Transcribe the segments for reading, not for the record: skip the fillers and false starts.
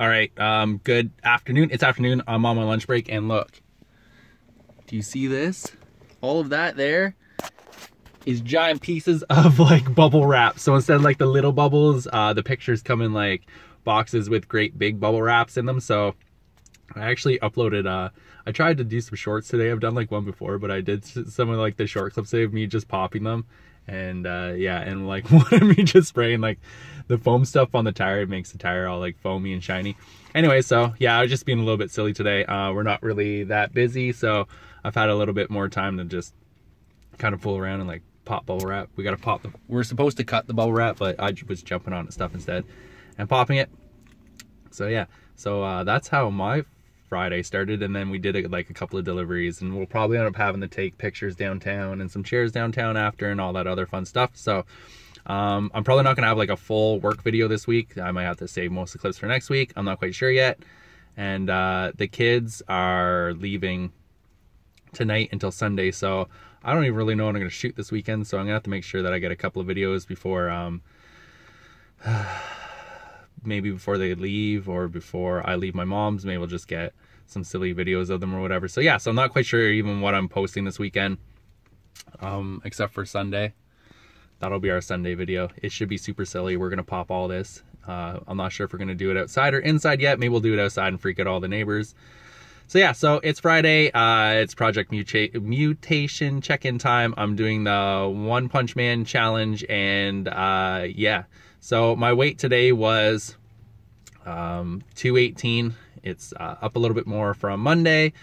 All right, good afternoon. It's afternoon. I'm on my lunch break, and look, do you see this? All of that there is giant pieces of like bubble wrap. So instead of like the little bubbles, the pictures come in like boxes with great big bubble wraps in them. So I actually uploaded, I tried to do some shorts today. I've done like one before, but I did some of like the short clips of me just popping them. And yeah, and like one of me just spraying like the foam stuff on the tire. It makes the tire all like foamy and shiny. Anyway, so yeah, I was just being a little bit silly today. We're not really that busy, so I've had a little bit more time to just kind of fool around and like pop bubble wrap. We got to pop the, we're supposed to cut the bubble wrap, but I was jumping on stuff instead and popping it. So yeah, so that's how my Friday started, and then we did like a couple of deliveries, and we'll probably end up having to take pictures downtown and some chairs downtown after and all that other fun stuff. So I'm probably not gonna have like a full work video this week. I might have to save most of the clips for next week. I'm not quite sure yet. And the kids are leaving tonight until Sunday, so I don't even really know what I'm gonna shoot this weekend. So I'm gonna have to make sure that I get a couple of videos before maybe before they leave or before I leave my mom's. Maybe we'll just get some silly videos of them or whatever. So yeah, so I'm not quite sure even what I'm posting this weekend, except for Sunday. That'll be our Sunday video. It should be super silly. We're gonna pop all this. I'm not sure if we're gonna do it outside or inside yet. Maybe we'll do it outside and freak out all the neighbors. So yeah, so it's Friday. It's Project Mutation check-in time. I'm doing the One Punch Man challenge, and yeah. So my weight today was 218. It's up a little bit more from Monday,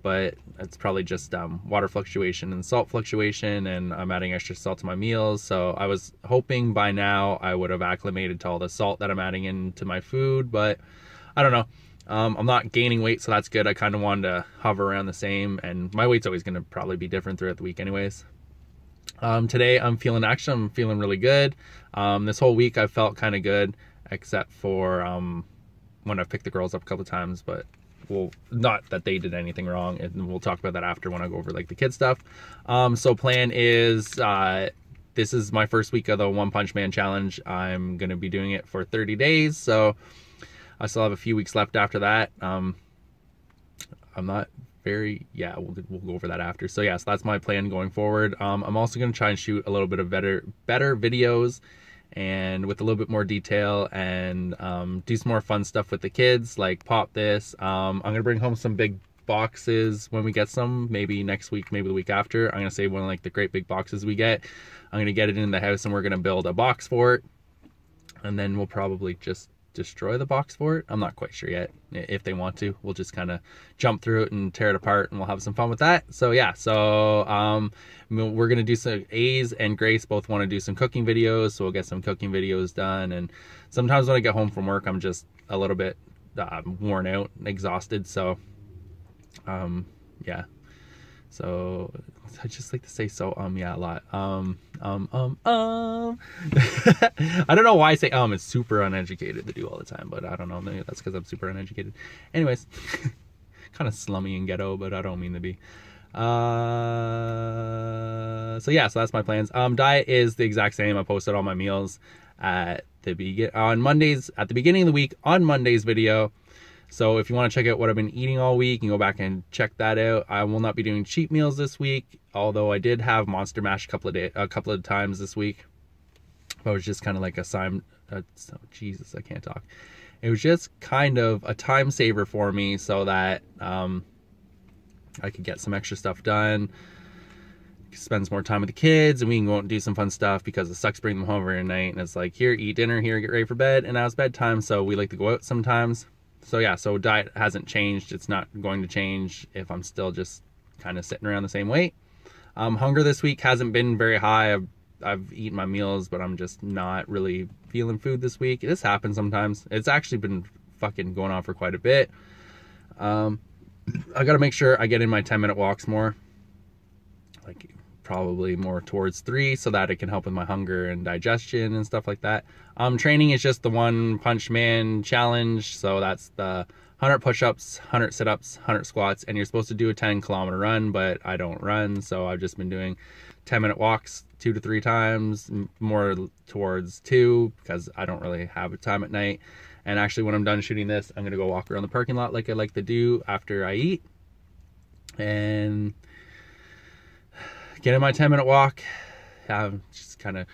but it's probably just water fluctuation and salt fluctuation, and I'm adding extra salt to my meals. So I was hoping by now I would have acclimated to all the salt that I'm adding into my food, but I don't know. I'm not gaining weight, so that's good. I kind of wanted to hover around the same, and my weight's always going to probably be different throughout the week anyways. Today I'm feeling really good. This whole week I felt kind of good, except for when I picked the girls up a couple of times, but well, not that they did anything wrong, and we'll talk about that after when I go over like the kid stuff. So plan is this is my first week of the One Punch Man challenge. I'm gonna be doing it for 30 days, so I still have a few weeks left after that. I'm not very, yeah, we'll go over that after. So yeah, so that's my plan going forward. I'm also going to try and shoot a little bit of better videos and with a little bit more detail, and do some more fun stuff with the kids, like pop this. I'm going to bring home some big boxes when we get some, maybe next week, maybe the week after. I'm going to save one of like the great big boxes we get. I'm going to get it in the house, and we're going to build a box fort, and then we'll probably just destroy the box fort. I'm not quite sure yet. If they want to, we'll just kind of jump through it and tear it apart, and we'll have some fun with that. So yeah, so we're gonna do some, A's and Grace both want to do some cooking videos, so we'll get some cooking videos done. And sometimes when I get home from work, I'm just a little bit worn out and exhausted, so yeah. So I just like to say so yeah a lot. I don't know why I say it's super uneducated to do all the time, but I don't know, maybe that's because I'm super uneducated. Anyways, kind of slummy and ghetto, but I don't mean to be. So yeah, so that's my plans. Diet is the exact same. I posted all my meals at the beginning of the week on Monday's video. So if you want to check out what I've been eating all week, you can go back and check that out. I will not be doing cheat meals this week, although I did have Monster Mash a couple of times this week. But it was just kind of like a sign. Jesus, I can't talk. It was just kind of a time saver for me, so that I could get some extra stuff done, spend some more time with the kids, and we can go and do some fun stuff, because it sucks bringing them home every night, and it's like, here, eat dinner, here, get ready for bed, and now it's bedtime, so we like to go out sometimes. So yeah, so diet hasn't changed. It's not going to change if I'm still just kind of sitting around the same weight. Hunger this week hasn't been very high. I've eaten my meals, but I'm just not really feeling food this week. This happens sometimes. It's actually been fucking going on for quite a bit. I got to make sure I get in my 10-minute walks more, like probably more towards 3, so that it can help with my hunger and digestion and stuff like that. Training is just the One Punch Man challenge, so that's the 100 push-ups, 100 sit-ups, 100 squats, and you're supposed to do a 10-kilometer run, but I don't run, so I've just been doing 10-minute walks 2 to 3 times, more towards 2 because I don't really have a time at night. And actually, when I'm done shooting this, I'm gonna go walk around the parking lot like I like to do after I eat, and get in my 10-minute walk. I'm kind of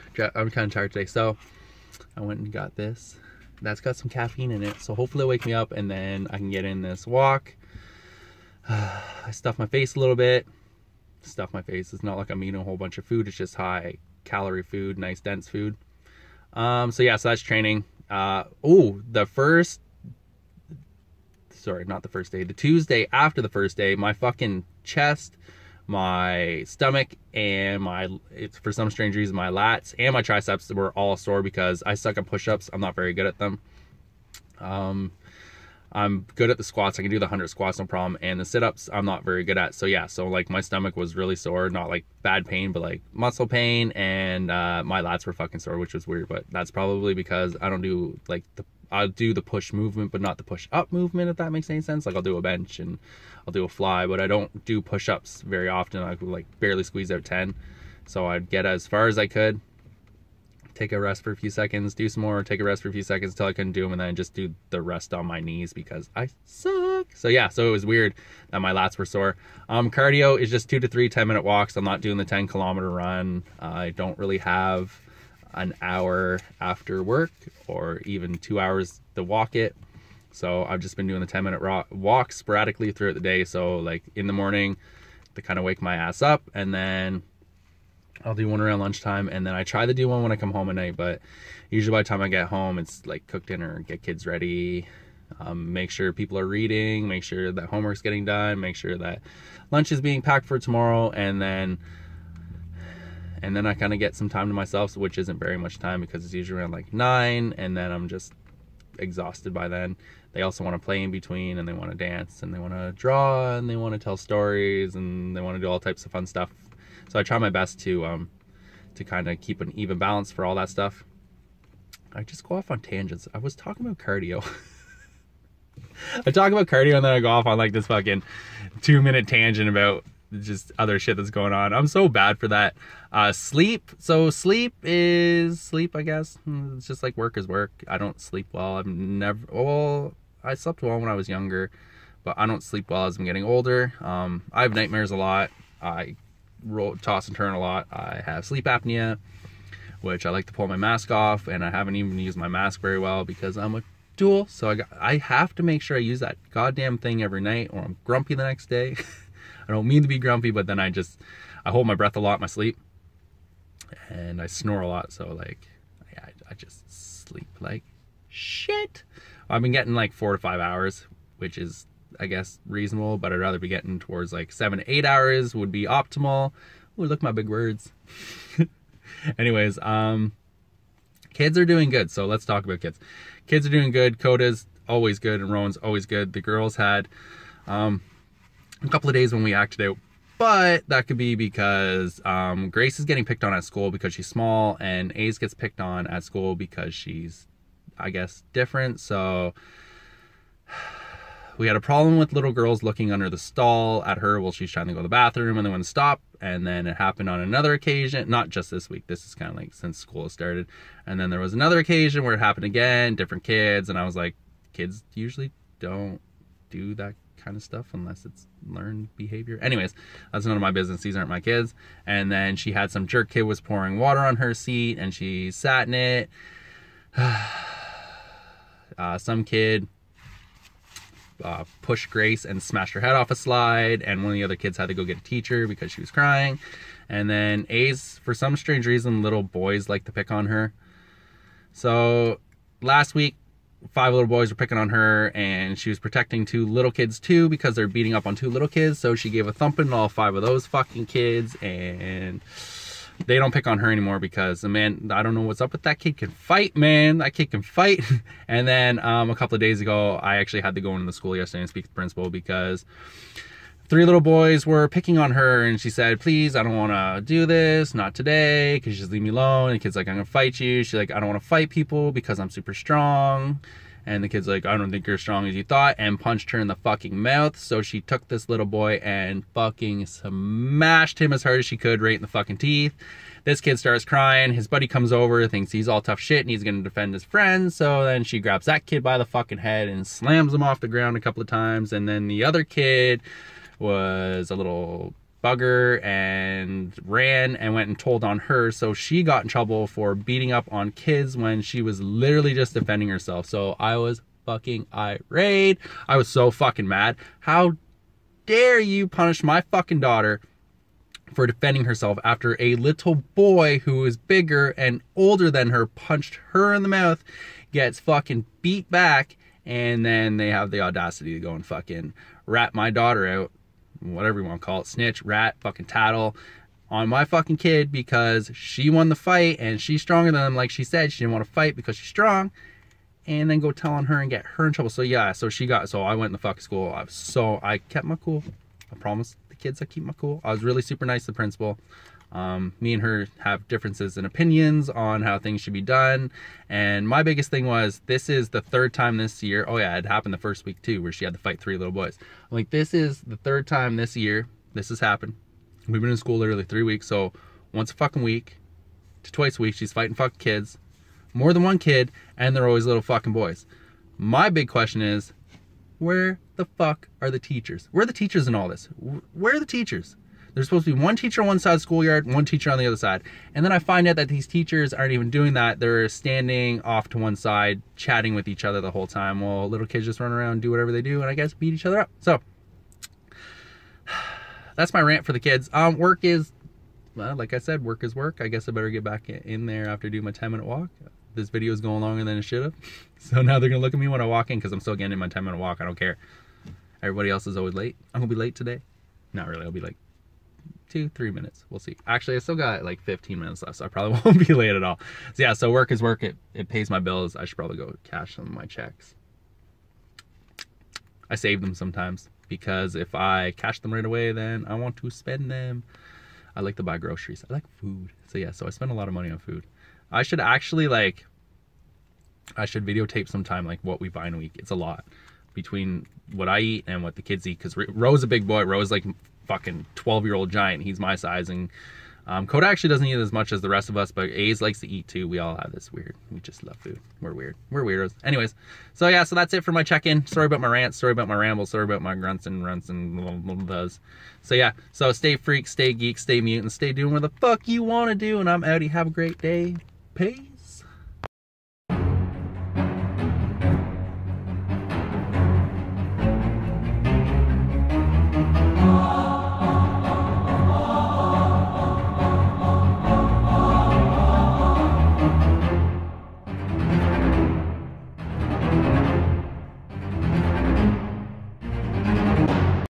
tired today, so I went and got this. That's got some caffeine in it, so hopefully it'll wake me up, and then I can get in this walk. I stuff my face a little bit. Stuff my face. It's not like I'm eating a whole bunch of food. It's just high calorie food, nice dense food. So yeah, so that's training. The Tuesday after the first day, my fucking chest, my stomach, and for some strange reason, my lats and my triceps were all sore because I suck at push-ups. I'm not very good at them. I'm good at the squats. I can do the 100 squats, no problem. And the sit-ups, I'm not very good at. So yeah, so like my stomach was really sore, not like bad pain, but like muscle pain, and my lats were fucking sore, which was weird. But that's probably because I don't do like I'll do the push movement, but not the push up movement, if that makes any sense. Like I'll do a bench and I'll do a fly, but I don't do push-ups very often. I could like barely squeeze out 10. So I'd get as far as I could, take a rest for a few seconds, do some more, take a rest for a few seconds until I couldn't do them, and then just do the rest on my knees because I suck. So yeah, so it was weird that my lats were sore. Cardio is just 2 to 3 10-minute walks. I'm not doing the 10-kilometer run. I don't really have an hour after work or even 2 hours to walk it. So I've just been doing the 10-minute walks sporadically throughout the day. So like in the morning to kind of wake my ass up, and then I'll do one around lunchtime, and then I try to do one when I come home at night, but usually by the time I get home, it's like cook dinner, get kids ready, make sure people are reading, make sure that homework's getting done, make sure that lunch is being packed for tomorrow, and then I kind of get some time to myself, which isn't very much time because it's usually around like 9, and then I'm just exhausted by then. They also want to play in between, and they want to dance, and they want to draw, and they want to tell stories, and they want to do all types of fun stuff. So I try my best to kind of keep an even balance for all that stuff. I just go off on tangents. I was talking about cardio. I talk about cardio and then I go off on like this fucking 2-minute tangent about just other shit that's going on. I'm so bad for that. Sleep. So sleep is sleep, I guess. It's just like work is work. I don't sleep well. I slept well when I was younger, but I don't sleep well as I'm getting older. I have nightmares a lot. I toss and turn a lot. I have sleep apnea, which I like to pull my mask off, and I haven't even used my mask very well because I'm a dual, so I have to make sure I use that goddamn thing every night or I'm grumpy the next day. I don't mean to be grumpy, but then I hold my breath a lot in my sleep, and I snore a lot, so like I just sleep like shit. I've been getting like 4 to 5 hours, which is I guess reasonable, but I'd rather be getting towards like 7 to 8 hours would be optimal. Ooh, look, my big words. Anyways, kids are doing good, so let's talk about kids. Kids are doing good. Coda's always good, and Rowan's always good. The girls had a couple of days when we acted out, but that could be because Grace is getting picked on at school because she's small, and Ace gets picked on at school because she's, I guess, different. So we had a problem with little girls looking under the stall at her while she's trying to go to the bathroom, and they wouldn't stop. And then it happened on another occasion, not just this week. This is kind of like since school has started. And then there was another occasion where it happened again, different kids. And I was like, kids usually don't do that kind of stuff unless it's learned behavior. Anyways, that's none of my business. These aren't my kids. And then she had some jerk kid was pouring water on her seat, and she sat in it. Some kid pushed Grace and smashed her head off a slide, and one of the other kids had to go get a teacher because she was crying. And then Ace, for some strange reason, little boys like to pick on her. So last week 5 little boys were picking on her, and she was protecting 2 little kids too because they're beating up on 2 little kids. So she gave a thumping to all 5 of those fucking kids, and they don't pick on her anymore because, man, I don't know what's up with that kid. Can fight, man. That kid can fight. And then a couple of days ago, I actually had to go into the school yesterday and speak to the principal because 3 little boys were picking on her, and she said, please, I don't want to do this, not today, could you just leave me alone? And the kid's like, I'm gonna fight you. She's like, I don't want to fight people because I'm super strong. And the kid's like, I don't think you're as strong as you thought, and punched her in the fucking mouth. So she took this little boy and fucking smashed him as hard as she could right in the fucking teeth. This kid starts crying. His buddy comes over, thinks he's all tough shit and he's gonna defend his friend. So then she grabs that kid by the fucking head and slams him off the ground a couple of times. And then the other kid was a little bugger and ran and went and told on her. So she got in trouble for beating up on kids when she was literally just defending herself. So I was fucking irate. I was so fucking mad. How dare you punish my fucking daughter for defending herself after a little boy who is bigger and older than her punched her in the mouth, gets fucking beat back, and then they have the audacity to go and fucking rat my daughter out, whatever you want to call it, snitch, rat, fucking tattle on my fucking kid because she won the fight and she's stronger than them. Like she said, she didn't want to fight because she's strong, and then go tell on her and get her in trouble. So yeah, so I went in the fucking school. I kept my cool. I promise the kids I keep my cool. I was really super nice to the principal. Me and her have differences in opinions on how things should be done. And my biggest thing was, this is the third time this year. Oh yeah, it happened the first week too, where she had to fight 3 little boys. I'm like, this is the third time this year this has happened. We've been in school literally 3 weeks. So once a fucking week to twice a week, she's fighting fucking kids. More than one kid, and they're always little fucking boys. My big question is, where the fuck are the teachers? Where are the teachers in all this? Where are the teachers? There's supposed to be one teacher on one side of the schoolyard, one teacher on the other side. And then I find out that these teachers aren't even doing that. They're standing off to one side, chatting with each other the whole time, while little kids just run around and do whatever they do, and I guess beat each other up. So, that's my rant for the kids. Work is, well, like I said, work is work. I guess I better get back in there after doing my 10-minute walk. This video is going longer than it should have. So now they're going to look at me when I walk in because I'm still getting in my 10-minute walk. I don't care. Everybody else is always late. I'm going to be late today. Not really. I'll be like 2-3 minutes. We'll see. Actually, I still got like 15 minutes left, so I probably won't be late at all. So yeah, so work is work. It pays my bills. I should probably go cash some of my checks. I save them sometimes because if I cash them right away, then I want to spend them. I like to buy groceries. I like food. So yeah, so I spend a lot of money on food. I should actually I should videotape sometime like what we buy in a week. It's a lot between what I eat and what the kids eat, because Ro's a big boy. Ro's like fucking 12-year-old giant. He's my size, and Coda actually doesn't eat as much as the rest of us, but A's likes to eat too. We all have this weird, we just love food. We're weird. We're weirdos. Anyways, so yeah, so that's it for my check-in. Sorry about my rants, sorry about my rambles, sorry about my grunts and runts and does. So yeah, so stay freak, stay geek, stay mutant, stay doing what the fuck you want to do, and I'm outie. Have a great day. Peace.